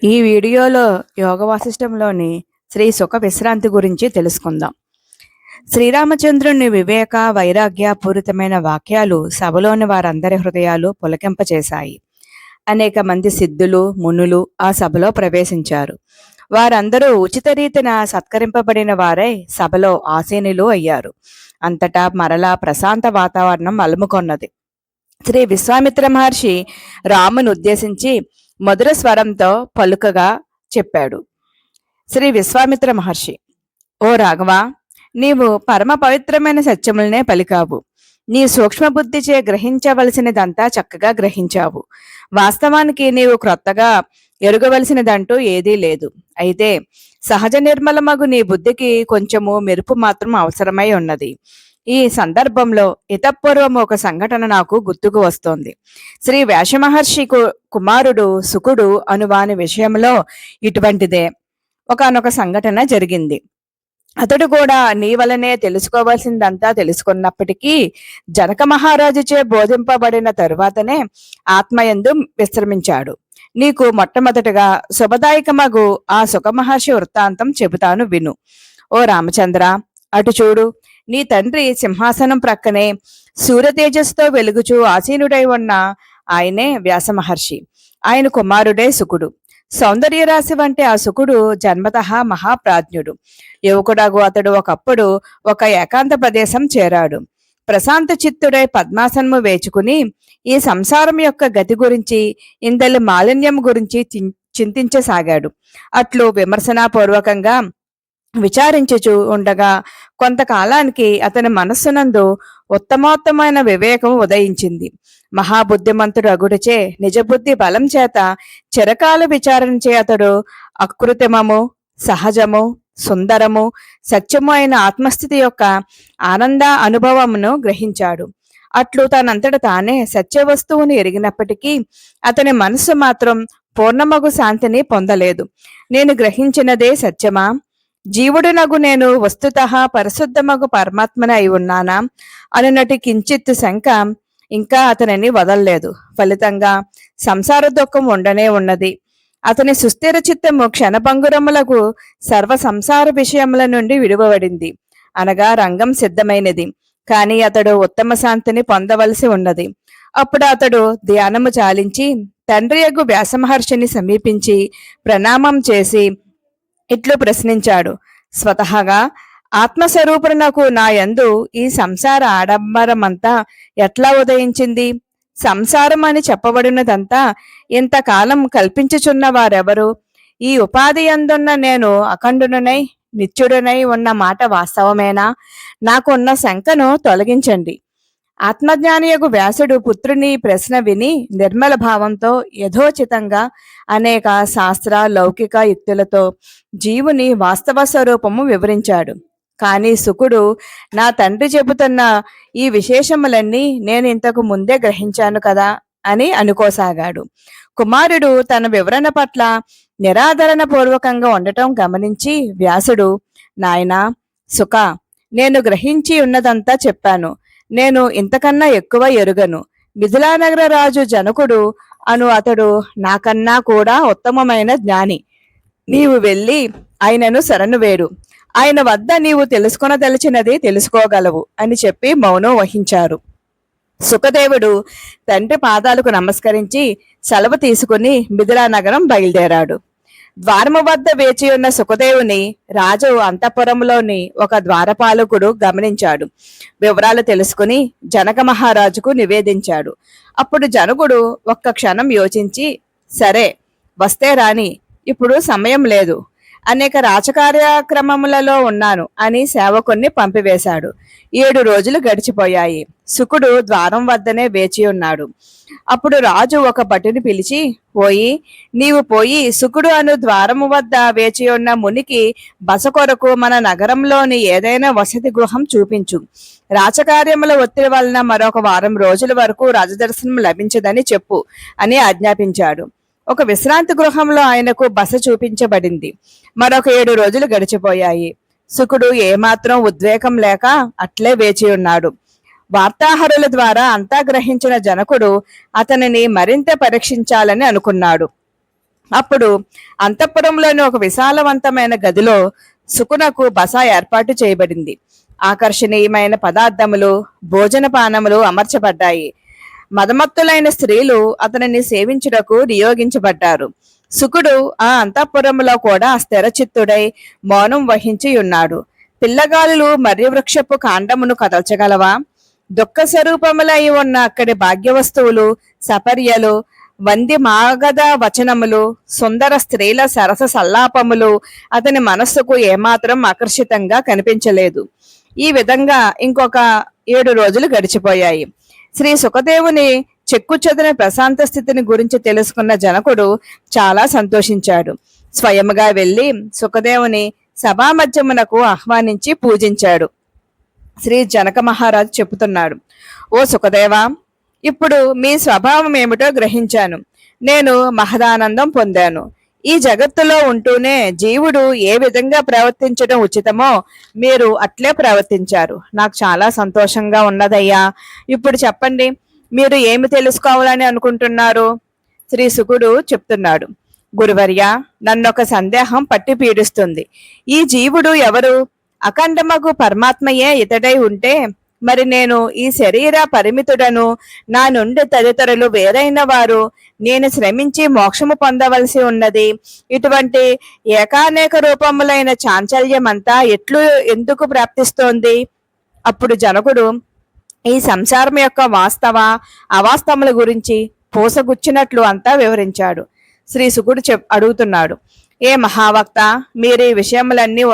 ఈ వీడియోలో యోగ వాసిష్టంలోని శ్రీ సుఖ విశ్రాంతి గురించి తెలుసుకుందాం. శ్రీరామచంద్రుని వివేక వైరాగ్య పూరితమైన వాక్యాలు సభలోని వారందరి హృదయాలు పులకింపచేశాయి. అనేక మంది సిద్ధులు మునులు ఆ సభలో ప్రవేశించారు. వారందరూ ఉచిత రీతిన సత్కరింపబడిన వారై సభలో ఆసీనులు అయ్యారు. అంతటా మరలా ప్రశాంత వాతావరణం అలుముకొన్నది. శ్రీ విశ్వామిత్ర మహర్షి రామును ఉద్దేశించి మధుర స్వరంతో పలుకగా చెప్పాడు. శ్రీ విశ్వామిత్ర మహర్షి: ఓ రాఘవ, నీవు పరమ పవిత్రమైన సత్యములనే పలికావు. నీ సూక్ష్మబుద్ధిచే గ్రహించవలసినదంతా చక్కగా గ్రహించావు. వాస్తవానికి నీవు క్రొత్తగా ఎరుగవలసినదంటూ ఏదీ లేదు. అయితే సహజ నిర్మలమగు నీ బుద్ధికి కొంచెము మెరుపు మాత్రం అవసరమై ఉన్నది. ఈ సందర్భంలో ఇతపూర్వం ఒక సంఘటన నాకు గుర్తుకు వస్తోంది. శ్రీ వ్యాసమహర్షి కుమారుడు సుకుడు అనువాని విషయంలో ఇటువంటిదే ఒకానొక సంఘటన జరిగింది. అతడు కూడా నీ వలనే తెలుసుకోవాల్సిందంతా తెలుసుకున్నప్పటికీ జనక మహారాజుచే బోధింపబడిన తరువాతనే ఆత్మయందు విశ్రమించాడు. నీకు మొట్టమొదటగా శుభదాయకమగు ఆ సుఖమహర్షి వృత్తాంతం చెబుతాను, విను. ఓ రామచంద్ర, అటు చూడు. నీ తండ్రి సింహాసనం ప్రక్కనే సూర్యతేజస్సుతో వెలుగుచూ ఆసీనుడై ఉన్న ఆయనే వ్యాసమహర్షి. ఆయన కుమారుడే సుకుడు. సౌందర్య రాశి వంటి ఆ సుకుడు జన్మతః మహాప్రాజ్ఞుడు. యువకుడగు అతడు ఒకప్పుడు ఒక ఏకాంత ప్రదేశం చేరాడు. ప్రశాంత చిత్తుడై పద్మాసనము వేచుకుని ఈ సంసారం యొక్క గతి గురించి, ఇందలి మాలిన్యం గురించి చింతించసాగాడు. అట్లు విమర్శనాపూర్వకంగా విచారించుచూ ఉండగా కొంతకాలానికి అతని మనస్సునందు ఉత్తమోత్తమైన వివేకం ఉదయించింది. మహాబుద్ధిమంతుడు అగుడిచే నిజబుద్ధి బలం చేత చిరకాల విచారించే అతడు అకృత్రిమము, సహజము, సుందరము, సత్యము అయిన ఆత్మస్థితి యొక్క ఆనంద అనుభవమును గ్రహించాడు. అట్లు తనంతట తానే సత్య వస్తువుని ఎరిగినప్పటికీ అతని మనస్సు మాత్రం పూర్ణమగు శాంతిని పొందలేదు. నేను గ్రహించినదే సత్యమా? జీవుడునగు నేను వస్తుతః పరిశుద్ధమగు పరమాత్మన అయి ఉన్నానా అనునటి కించిత్ శంక ఇంకా అతనిని వదల్లేదు. ఫలితంగా సంసార దుఃఖం ఉండనే ఉన్నది. అతని సుస్థిర చిత్తము క్షణభంగురములకు సర్వ సంసార విషయముల నుండి విడువబడింది, అనగా రంగం సిద్ధమైనది. కాని అతడు ఉత్తమ శాంతిని పొందవలసి ఉన్నది. అప్పుడు అతడు ధ్యానము చాలించి తండ్రియగు వ్యాసమహర్షిని సమీపించి ప్రణామం చేసి ఇట్లు ప్రశ్నించాడు. స్వతహాగా ఆత్మస్వరూపునకు నా యందు ఈ సంసార ఆడంబరమంతా ఎట్లా ఉదయించింది? సంసారం అని చెప్పబడినదంతా ఇంతకాలం కల్పించుచున్న వారెవరు? ఈ ఉపాధి యందున్న నేను అఖండునై నిత్యుడనై ఉన్న మాట వాస్తవమేనా? నాకున్న శంకను తొలగించండి. ఆత్మజ్ఞానియగు వ్యాసుడు పుత్రుని ప్రశ్న విని నిర్మల భావంతో యథోచితంగా అనేక శాస్త్ర లౌకిక యుక్తులతో జీవుని వాస్తవ స్వరూపము వివరించాడు. కానీ సుకుడు, నా తండ్రి చెబుతున్న ఈ విశేషములన్నీ నేను ఇంతకు ముందే గ్రహించాను కదా అని అనుకోసాగాడు. కుమారుడు తన వివరణ పట్ల నిరాదరణ పూర్వకంగా ఉండటం గమనించి వ్యాసుడు, నాయనా సుఖ, నేను గ్రహించి ఉన్నదంతా చెప్పాను. నేను ఇంతకన్నా ఎక్కువ ఎరుగను. మిథిలానగర రాజు జనకుడు అను అతడు నాకన్నా కూడా ఉత్తమమైన జ్ఞాని. నీవు వెళ్ళి ఆయనను శరణు వేడు. ఆయన వద్ద నీవు తెలుసుకొనదలిచినది తెలుసుకోగలవు అని చెప్పి మౌనం వహించారు. సుఖదేవుడు తండ్రి పాదాలకు నమస్కరించి సెలవు తీసుకుని మిథిలా నగరం బయలుదేరాడు. ద్వారము వద్ద వేచి ఉన్న సుఖదేవుని రాజు అంతఃపురంలోని ఒక ద్వారపాలకుడు గమనించాడు. వివరాలు తెలుసుకుని జనక మహారాజుకు నివేదించాడు. అప్పుడు జనకుడు ఒక్క క్షణం యోచించి, సరే వస్తే రాని, ఇప్పుడు సమయం లేదు, అనేక రాజకార్యక్రమములలో ఉన్నాను అని సేవకుణ్ణి పంపివేశాడు. 7 రోజులు గడిచిపోయాయి. సుకుడు ద్వారం వద్దనే వేచి ఉన్నాడు. అప్పుడు రాజు ఒక భటుని పిలిచి, పోయి నీవు పోయి సుకుడు అను ద్వారము వద్ద వేచి ఉన్న మునికి బస కొరకు మన నగరంలోని ఏదైనా వసతి గృహం చూపించు. రాజకార్యముల ఒత్తిడి వలన మరొక వారం రోజుల వరకు రాజదర్శనం లభించదని చెప్పు అని ఆజ్ఞాపించాడు. ఒక విశ్రాంతి గృహంలో ఆయనకు బస చూపించబడింది. మరొక 7 రోజులు గడిచిపోయాయి. సుకుడు ఏమాత్రం ఉద్వేగం లేక అట్లే వేచి ఉన్నాడు. వార్తాహరుల ద్వారా అంతా గ్రహించిన జనకుడు అతనిని మరింత పరీక్షించాలని అనుకున్నాడు. అప్పుడు అంతఃపురంలోని ఒక విశాలవంతమైన గదిలో సుకునకు బస ఏర్పాటు చేయబడింది. ఆకర్షణీయమైన పదార్థములు, భోజనపానములు అమర్చబడ్డాయి. మదమత్తులైన స్త్రీలు అతనిని సేవించుటకు నియోగించబడ్డారు. సుకుడు ఆ అంతఃపురంలో కూడా స్థిరచిత్తుడై మౌనం వహించి ఉన్నాడు. పిల్లగాలులు మర్యవృక్షపు కాండమును కదల్చగలవా? దుఃఖ స్వరూపములై ఉన్న అక్కడి భాగ్యవస్తువులు, సపర్యలు, వంది మాగధ వచనములు, సుందర స్త్రీల సరస సల్లాపములు అతని మనస్సుకు ఏమాత్రం ఆకర్షితంగా కనిపించలేదు. ఈ విధంగా ఇంకొక 7 రోజులు గడిచిపోయాయి. శ్రీ సుఖదేవుని చెక్కుచెదిన ప్రశాంత స్థితిని గురించి తెలుసుకున్న జనకుడు చాలా సంతోషించాడు. స్వయముగా వెళ్లి సుఖదేవుని సభామధ్యమునకు ఆహ్వానించి పూజించాడు. శ్రీ జనక మహారాజు చెబుతున్నాడు, ఓ సుఖదేవా, ఇప్పుడు మీ స్వభావం ఏమిటో గ్రహించాను. నేను మహదానందం పొందాను. ఈ జగత్తులో ఉంటూనే జీవుడు ఏ విధంగా ప్రవర్తించడం ఉచితమో మీరు అట్లే ప్రవర్తించారు. నాకు చాలా సంతోషంగా ఉన్నదయ్యా. ఇప్పుడు చెప్పండి, మీరు ఏమి తెలుసుకోవాలని అనుకుంటున్నారు? శ్రీ సుకుడు చెప్తున్నాడు, గురువర్య, నన్నొక సందేహం పట్టి పీడిస్తుంది. ఈ జీవుడు ఎవరు? అఖండమగు పరమాత్మయే ఇతడై ఉంటే మరి నేను ఈ శరీర పరిమితుడను, నా నుండి తదితరులు వేరైన వారు, నేను శ్రమించి మోక్షము పొందవలసి ఉన్నది. ఇటువంటి ఏకానేక రూపములైన చాంచల్యమంతా ఎందుకు ప్రాప్తిస్తోంది? అప్పుడు జనకుడు ఈ సంసారం యొక్క వాస్తవ అవాస్తవముల గురించి పూసగుచ్చినట్లు అంతా వివరించాడు. శ్రీ సుకుడు అడుగుతున్నాడు, ఏ మహావక్త, మీరు ఈ విషయములన్నీ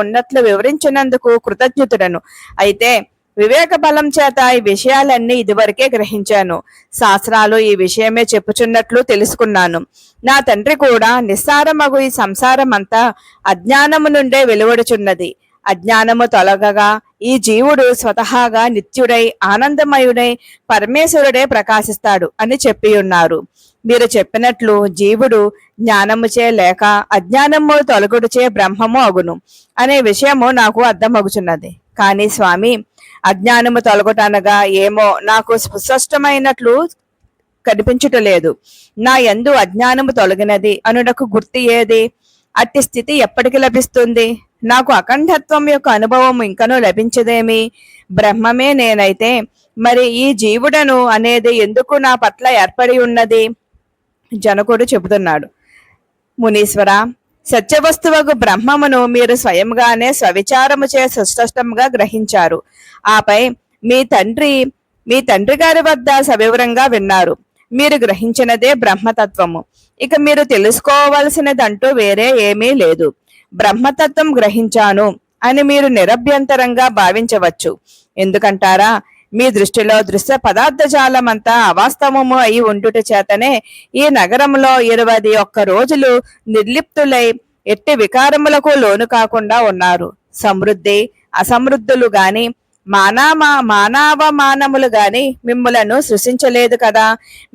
ఉన్నట్లు వివరించినందుకు కృతజ్ఞతుడను. అయితే వివేక బలం చేత ఈ విషయాలన్నీ ఇదివరకే గ్రహించాను. శాస్త్రాలు ఈ విషయమే చెప్పుచున్నట్లు తెలుసుకున్నాను. నా తండ్రి కూడా నిస్సారమగు ఈ సంసారం అంతా అజ్ఞానము నుండే వెలువడుచున్నది. అజ్ఞానము తొలగగా ఈ జీవుడు స్వతహాగా నిత్యుడై ఆనందమయుడై పరమేశ్వరుడే ప్రకాశిస్తాడు అని చెప్పి ఉన్నారు. మీరు చెప్పినట్లు జీవుడు జ్ఞానముచే లేక అజ్ఞానము తొలగుడుచే బ్రహ్మము అగును అనే విషయము నాకు అర్థమగుచున్నది. కానీ స్వామి, అజ్ఞానము తొలగటనగా ఏమో నాకు సుస్పష్టమైనట్లు కనిపించుటలేదు. నా యందు అజ్ఞానము తొలగినది అనుటకు గుర్తు ఏది? అట్టి స్థితి ఎప్పటికి లభిస్తుంది? నాకు అఖండత్వం యొక్క అనుభవం ఇంకనూ లభించదేమి? బ్రహ్మమే నేనైతే మరి ఈ జీవుడను అనేది ఎందుకు నా పట్ల ఏర్పడి ఉన్నది? జనకుడు చెబుతున్నాడు, మునీశ్వర, సత్యవస్తువకు బ్రహ్మమును మీరు స్వయంగానే స్వవిచారముచే సుస్పష్టంగా గ్రహించారు. ఆపై మీ తండ్రి గారి వద్ద సవివరంగా విన్నారు. మీరు గ్రహించినదే బ్రహ్మతత్వము. ఇక మీరు తెలుసుకోవలసినదంటూ వేరే ఏమీ లేదు. బ్రహ్మతత్వం గ్రహించాను అని మీరు నిరభ్యంతరంగా భావించవచ్చు. ఎందుకంటారా? మీ దృష్టిలో దృశ్య పదార్థ జాలమంతా అవాస్తవము అయి ఉండుట చేతనే ఈ నగరంలో 21 రోజులు నిర్లిప్తులై ఎట్టి వికారములకు లోను కాకుండా ఉన్నారు. సమృద్ధి అసమృద్ధులు గాని మానవమానములు గాని మిమ్ములను సృష్టించలేదు కదా.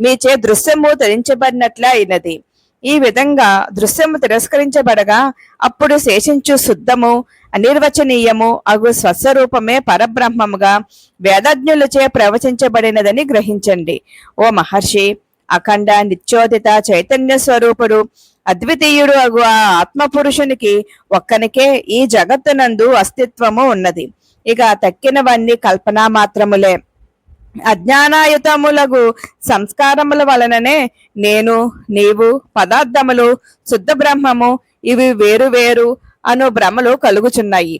మీచే దృశ్యము ధరించబడినట్లే అయినది. ఈ విధంగా దృశ్యము తిరస్కరించబడగా అప్పుడు శేషించు శుద్ధము అనిర్వచనీయము అగు స్వస్వరూపమే పరబ్రహ్మముగా వేదజ్ఞులచే ప్రవచించబడినదని గ్రహించండి. ఓ మహర్షి, అఖండ నిత్యోదిత చైతన్య స్వరూపుడు అద్వితీయుడు అగు ఆ ఆత్మపురుషునికి ఒక్కనికే ఈ జగత్తునందు అస్తిత్వము ఉన్నది. ఇక తక్కినవన్నీ కల్పనా మాత్రములే. అజ్ఞానాయుతములగు సంస్కారముల వలననే నేను, నీవు, పదార్థములు, శుద్ధ బ్రహ్మము ఇవి వేరు వేరు అను భ్రమలు కలుగుచున్నాయి.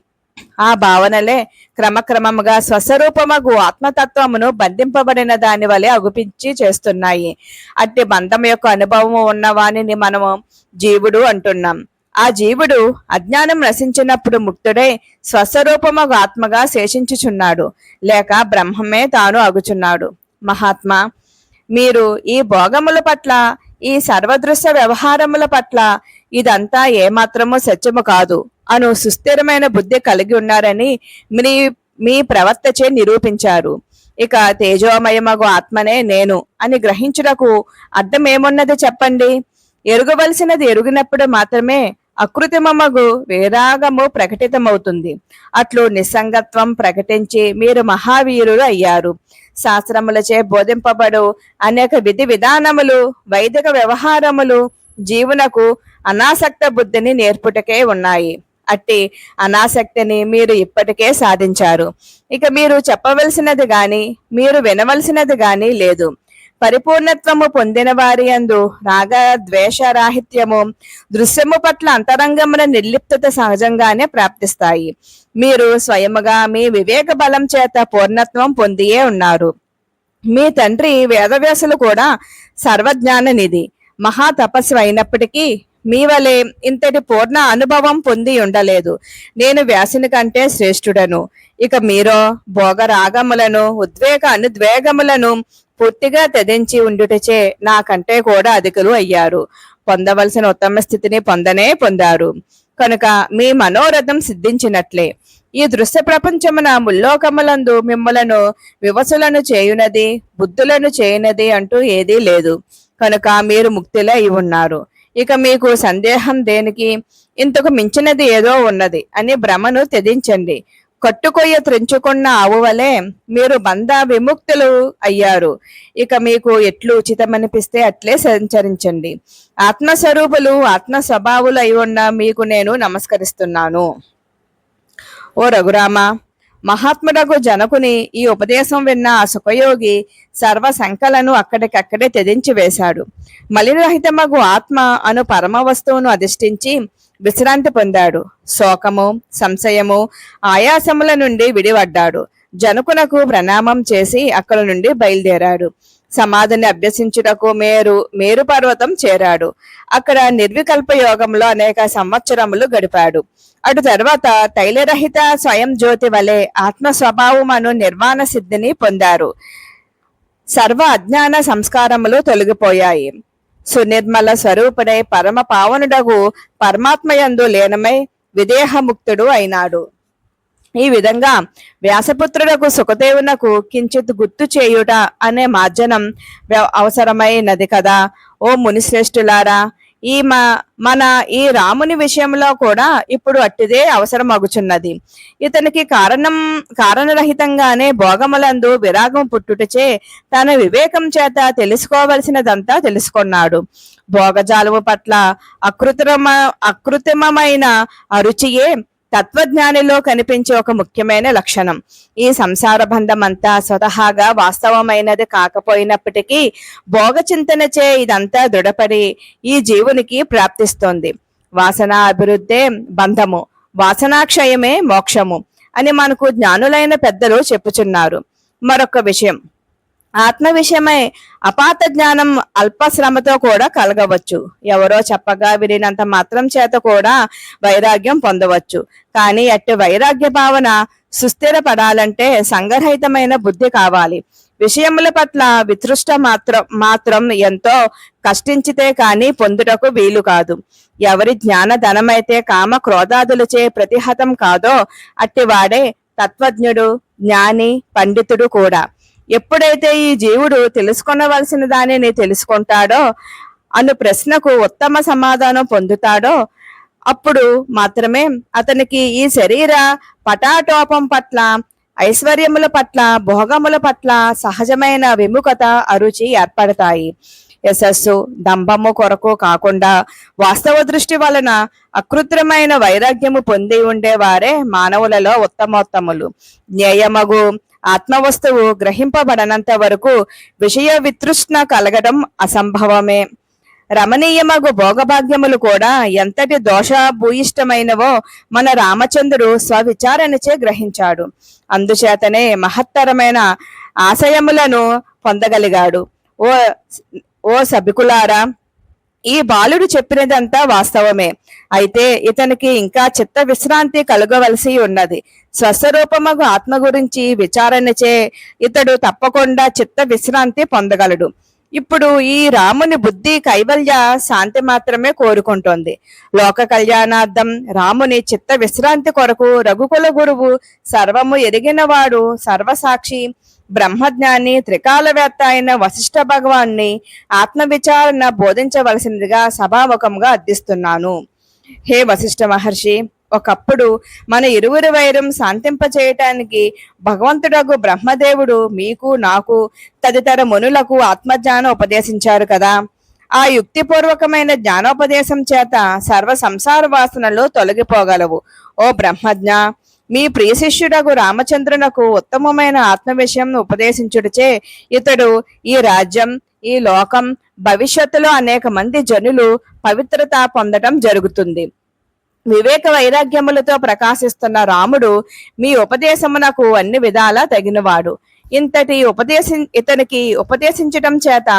ఆ భావనలే క్రమక్రమముగా స్వస్వరూపమగు ఆత్మతత్వమును బంధింపబడిన దాని వలె అగుపించి చేస్తున్నాయి. అట్టి బంధం యొక్క అనుభవము ఉన్న వానిని మనము జీవుడు అంటున్నాం. ఆ జీవుడు అజ్ఞానం నశించినప్పుడు ముక్తుడై స్వస్వరూపమగు ఆత్మగా శేషించుచున్నాడు, లేక బ్రహ్మమే తాను అగుచున్నాడు. మహాత్మా, మీరు ఈ భోగముల పట్ల, ఈ సర్వదృశ్య వ్యవహారముల పట్ల ఇదంతా ఏమాత్రము సత్యము కాదు అను సుస్థిరమైన బుద్ధి కలిగి ఉన్నారని మీ ప్రవర్తచే నిరూపించారు. ఇక తేజోమయమగు ఆత్మనే నేను అని గ్రహించుటకు అర్థమేమున్నది చెప్పండి? ఎరుగవలసినది ఎరుగినప్పుడు మాత్రమే అకృత్రిమమగు వేరాగము ప్రకటితమవుతుంది. అట్లు నిస్సంగత్వం ప్రకటించి మీరు మహావీరులు అయ్యారు. శాస్త్రములచే బోధింపబడు అనేక విధి విధానములు, వైదిక వ్యవహారములు జీవునకు అనాసక్త బుద్ధిని నేర్పుటకే ఉన్నాయి. అట్టి అనాసక్తిని మీరు ఇప్పటికే సాధించారు. ఇక మీరు చెప్పవలసినది గాని మీరు వినవలసినది గాని లేదు. పరిపూర్ణత్వము పొందిన వారి యందు రాగ ద్వేష రాహిత్యము, దృశ్యము పట్ల అంతరంగమున నిర్లిప్తత సహజంగానే ప్రాప్తిస్తాయి. మీరు స్వయముగా మీ వివేక బలం చేత పూర్ణత్వం పొందియే ఉన్నారు. మీ తండ్రి వేదవ్యాసులు కూడా సర్వజ్ఞాన నిధి, మహా తపస్సు అయినప్పటికీ మీ వలె ఇంతటి పూర్ణ అనుభవం పొంది ఉండలేదు. నేను వ్యాసుని కంటే శ్రేష్ఠుడను. ఇక మీరో భోగరాగములను ఉద్వేగ అనుద్వేగములను పూర్తిగా త్యజించి ఉండుటచే నాకంటే కూడా అధికులు అయ్యారు. పొందవలసిన ఉత్తమ స్థితిని పొందారు. కనుక మీ మనోరథం సిద్ధించినట్లే. ఈ దృశ్య ప్రపంచమున ముల్లోకములందు మిమ్మలను వివసులను చేయునది, బుద్ధులను చేయునది అంటూ ఏదీ లేదు. కనుక మీరు ముక్తిలో అయి ఉన్నారు. ఇక మీకు సందేహం దేనికి? ఇంతకు మించినది ఏదో ఉన్నది అని భ్రమను త్యజించండి. కట్టుకొయ్య త్రెంచుకున్న ఆవు వలె మీరు బంధ విముక్తులు అయ్యారు. ఇక మీకు ఎట్లు ఉచితమనిపిస్తే అట్లే సంచరించండి. ఆత్మస్వరూపులు ఆత్మ స్వభావులు అయి ఉన్న మీకు నేను నమస్కరిస్తున్నాను. ఓ రఘురామ, మహాత్ముడకు జనకుని ఈ ఉపదేశం విన్న ఆ సుఖయోగి సర్వ శంకలను అక్కడికక్కడే త్యజించి వేశాడు. మలినరహితమగు ఆత్మ అను పరమ వస్తువును అధిష్ఠించి విశ్రాంతి పొందాడు. శోకము, సంశయము, ఆయాసముల నుండి విడిపడ్డాడు. జనకునకు ప్రణామం చేసి అక్కడ నుండి బయలుదేరాడు. సమాధిని అభ్యసించుటకు మేరు పర్వతం చేరాడు. అక్కడ నిర్వికల్ప యోగంలో అనేక సంవత్సరములు గడిపాడు. అటు తర్వాత తైలరహిత స్వయం జ్యోతి వలె ఆత్మ స్వభావమును నిర్వాణ సిద్ధిని పొందారు. సర్వ అజ్ఞాన సంస్కారములు తొలగిపోయాయి. సునిర్మల స్వరూపుడై పరమ పావనుడగు పరమాత్మయందు లీనమై విదేహముక్తుడు అయినాడు. ఈ విధంగా వ్యాసపుత్రుడకు సుఖదేవునకు కించిత్ గుర్తు చేయుట అనే మార్జనం అవసరమైనది కదా. ఓ మునిశ్రేష్ఠులారా, మన ఈ రాముని విషయంలో కూడా ఇప్పుడు అట్టిదే అవసరం అగుచున్నది. ఇతనికి కారణరహితంగానే భోగములందు విరాగం పుట్టుటచే తన వివేకం చేత తెలుసుకోవలసినదంతా తెలుసుకున్నాడు. భోగజాలము పట్ల అకృత్రిమమైన అరుచియే తత్వజ్ఞానిలో కనిపించే ఒక ముఖ్యమైన లక్షణం. ఈ సంసార బంధం అంతా స్వతహాగా వాస్తవమైనది కాకపోయినప్పటికీ భోగ చింతనచే ఇదంతా దృఢపడి ఈ జీవునికి ప్రాప్తిస్తోంది. వాసన అభివృద్ధే బంధము, వాసనాక్షయమే మోక్షము అని మనకు జ్ఞానులైన పెద్దలు చెప్పుచున్నారు. మరొక విషయం, ఆత్మ విషయమై అపాత జ్ఞానం అల్ప శ్రమతో కూడా కలగవచ్చు. ఎవరో చెప్పగా వినినంత మాత్రం చేత కూడా వైరాగ్యం పొందవచ్చు. కానీ అట్టి వైరాగ్య భావన సుస్థిరపడాలంటే సంగరహితమైన బుద్ధి కావాలి. విషయముల పట్ల వితృష్ట మాత్రం ఎంతో కష్టించితే కాని పొందుటకు వీలు కాదు. ఎవరి జ్ఞాన ధనమైతే కామ క్రోధాదులచే ప్రతిహతం కాదో అట్టివాడే తత్వజ్ఞుడు, జ్ఞాని, పండితుడు కూడా. ఎప్పుడైతే ఈ జీవుడు తెలుసుకొనవలసిన దానిని తెలుసుకుంటాడో అను ప్రశ్నకు ఉత్తమ సమాధానం పొందుతాడో అప్పుడు మాత్రమే అతనికి ఈ శరీర పటాటోపం పట్ల, ఐశ్వర్యముల పట్ల, భోగముల పట్ల సహజమైన విముఖత, అరుచి ఏర్పడతాయి. యశస్సు, దంభము కొరకు కాకుండా వాస్తవ దృష్టి వలన అకృత్రిమైన వైరాగ్యము పొంది ఉండేవారే మానవులలో ఉత్తమోత్తములు. జ్ఞేయమగు ఆత్మవస్తువు గ్రహింపబడనంత వరకు విషయ వితృష్ణ కలగడం అసంభవమే. రమణీయమగు భోగభాగ్యములు కూడా ఎంతటి దోషభూయిష్టమైనవో మన రామచంద్రుడు స్వవిచారణచే గ్రహించాడు. అందుచేతనే మహత్తరమైన ఆశయములను పొందగలిగాడు. ఓ సభికులారా, ఈ బాలుడు చెప్పినదంతా వాస్తవమే. అయితే ఇతనికి ఇంకా చిత్త విశ్రాంతి కలగవలసి ఉన్నది. స్వస్వరూపమగు ఆత్మ గురించి విచారణచే ఇతడు తప్పకుండా చిత్త విశ్రాంతి పొందగలడు. ఇప్పుడు ఈ రాముని బుద్ధి కైవల్య శాంతి మాత్రమే కోరుకుంటోంది. లోక కళ్యాణార్థం రాముని చిత్త విశ్రాంతి కొరకు రఘుకుల గురువు, సర్వము ఎరిగినవాడు, సర్వసాక్షి, బ్రహ్మజ్ఞాని, త్రికాలవేత్త అయిన వశిష్ఠ భగవాన్ని ఆత్మవిచారణ బోధించవలసిందిగా సభాముఖంగా అర్థిస్తున్నాను. హే వశిష్ఠ మహర్షి, ఒకప్పుడు మన ఇరువురి వైరం శాంతింపచేయటానికి భగవంతుడగు బ్రహ్మదేవుడు మీకు, నాకు, తదితర మునులకు ఆత్మజ్ఞానం ఉపదేశించారు కదా. ఆ యుక్తిపూర్వకమైన జ్ఞానోపదేశం చేత సర్వ సంసార వాసనలు తొలగిపోగలవు. ఓ బ్రహ్మజ్ఞ, మీ ప్రియ శిష్యుడగు రామచంద్రునకు ఉత్తమమైన ఆత్మ విషయం ఉపదేశించుటచే ఇతడు ఈ రాజ్యం, ఈ లోకం, భవిష్యత్తులో అనేక మంది జనులు పవిత్రత పొందటం జరుగుతుంది. వివేక వైరాగ్యములతో ప్రకాశిస్తున్న రాముడు మీ ఉపదేశమునకు అన్ని విధాలా తగినవాడు. ఇతనికి ఉపదేశించటం చేత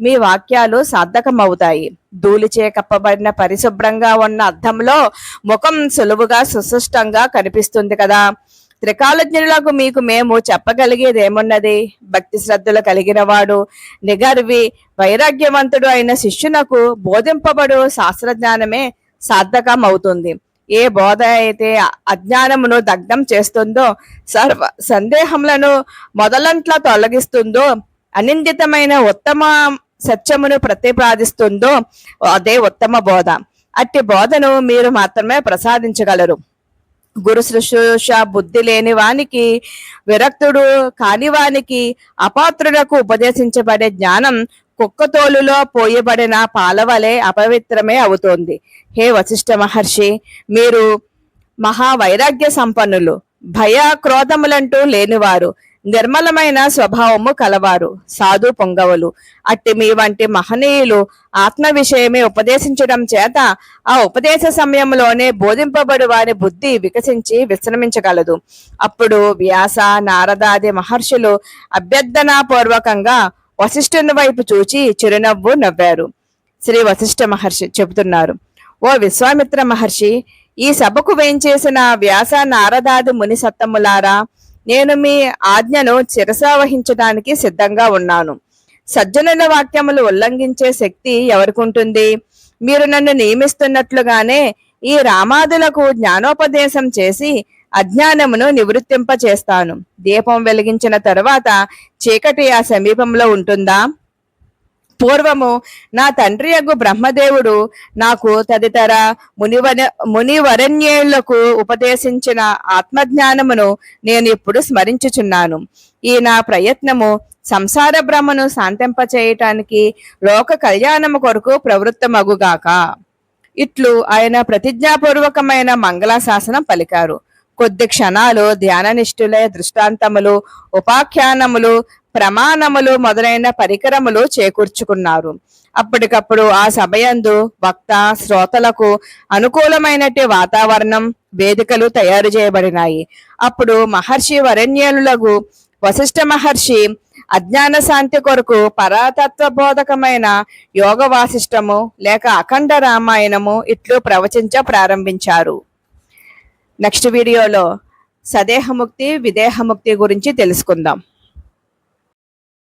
మీ వాక్యాలు సార్థకమవుతాయి. ధూళిచే కప్పబడిన పరిశుభ్రంగా ఉన్న అద్దంలో ముఖం సులువుగా సుస్పష్టంగా కనిపిస్తుంది కదా. త్రికాలజ్ఞులకు మీకు మేము చెప్పగలిగేదేమున్నది? భక్తి శ్రద్ధలు కలిగిన వాడు, నిగర్వి, వైరాగ్యవంతుడు అయిన శిష్యునకు బోధింపబడు శాస్త్రజ్ఞానమే సార్థకమవుతుంది. ఏ బోధ అయితే అజ్ఞానమును దగ్ధం చేస్తుందో, సర్వ సందేహములను మొదలంట్లా తొలగిస్తుందో, అనిందితమైన ఉత్తమ సత్యమును ప్రతిపాదిస్తుందో అదే ఉత్తమ బోధ. అట్టి బోధను మీరు మాత్రమే ప్రసాదించగలరు. గురు శుశ్రూష బుద్ధి లేని వానికి, విరక్తుడు కానివానికి, అపాత్రులకు ఉపదేశించబడే జ్ఞానం కుక్కతోలులో పోయబడిన పాలవలే అపవిత్రమే అవుతోంది. హే వశిష్ఠ మహర్షి, మీరు మహావైరాగ్య సంపన్నులు, భయ క్రోధములంటూ లేనివారు, నిర్మలమైన స్వభావము కలవారు, సాధు పొంగవులు. అట్టి మీ వంటి మహనీయులు ఆత్మ విషయమే ఉపదేశించడం చేత ఆ ఉపదేశ సమయంలోనే బోధింపబడు వారి బుద్ధి వికసించి విశ్రమించగలదు. అప్పుడు వ్యాస, నారదాది మహర్షులు అభ్యర్థనాపూర్వకంగా వశిష్ఠుని వైపు చూచి చిరునవ్వు నవ్వారు. శ్రీ వశిష్ఠ మహర్షి చెబుతున్నారు: ఓ విశ్వామిత్ర మహర్షి, ఈ సభకు వేంచేసిన వ్యాస, నారదాది ముని సత్తములారా, నేను మీ ఆజ్ఞను శిరసావహించడానికి సిద్ధంగా ఉన్నాను. సజ్జనుల వాక్యములు ఉల్లంఘించే శక్తి ఎవరికుంటుంది? మీరు నన్ను నియమిస్తున్నట్లుగానే ఈ రామాదులకు జ్ఞానోపదేశం చేసి అజ్ఞానమును నివృత్తింప చేస్తాను. దీపం వెలిగించిన తరువాత చీకటి ఆ సమీపంలో ఉంటుందా? పూర్వము నా తండ్రి యగు బ్రహ్మదేవుడు నాకు తదితర మునివరణ్యేళ్లకు ఉపదేశించిన ఆత్మజ్ఞానమును నేను ఇప్పుడు స్మరించుచున్నాను. ఈ నా ప్రయత్నము సంసార భ్రమను శాంతింప చేయటానికి, లోక కళ్యాణము కొరకు ప్రవృత్తమగుగాక. ఇట్లు ఆయన ప్రతిజ్ఞాపూర్వకమైన మంగళాశాసనం పలికారు. కొద్ది క్షణాలు ధ్యాననిష్ఠులే దృష్టాంతములు, ఉపాఖ్యానములు, ప్రమాణములు మొదలైన పరికరములు చేకూర్చుకున్నారు. అప్పటికప్పుడు ఆ సభయందు వక్త, శ్రోతలకు అనుకూలమైనటి వాతావరణం, వేదికలు తయారు చేయబడినాయి. అప్పుడు మహర్షి వరేణ్యులకు వశిష్ఠ మహర్షి అజ్ఞాన శాంతి కొరకు పరతత్వ బోధకమైన యోగ వాసిష్టము లేక అఖండ రామాయణము ఇట్లు ప్రవచించ ప్రారంభించారు. నెక్స్ట్ వీడియోలో సదేహముక్తి, విదేహముక్తి గురించి తెలుసుకుందాం.